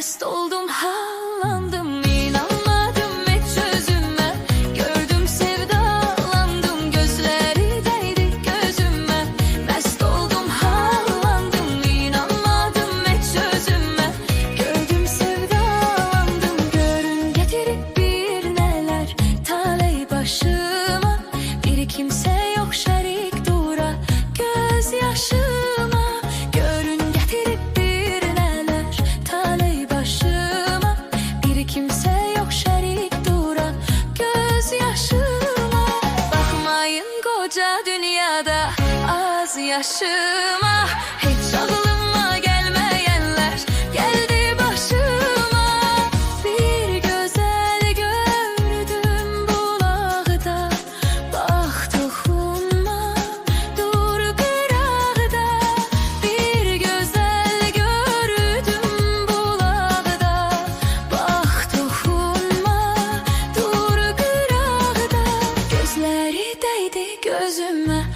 Mest oldum, hallandım, inanmadım hiç özüme. Gördüm, sevdalandım, gözleri değdi gözüme. Mest oldum, hallandım, inanmadım hiç özüme. Gördüm, sevdalandım, görün getirip bir neler taley başıma. Bir kimse yok şerik dura gözyaşıma. Görün getirip bir neler taley başıma. Bir kimse yok şerik dura gözyaşıma. Bakmayın koca dünyada az yaşıma. Hiç aklıma gelmeyenler geldi başıma. Bir güzel gördüm bulakta, bak dokunma, dur kırağda. Bir güzel gördüm bulakta, bak dokunma, dur kırağda. Gözleri değdi gözüme.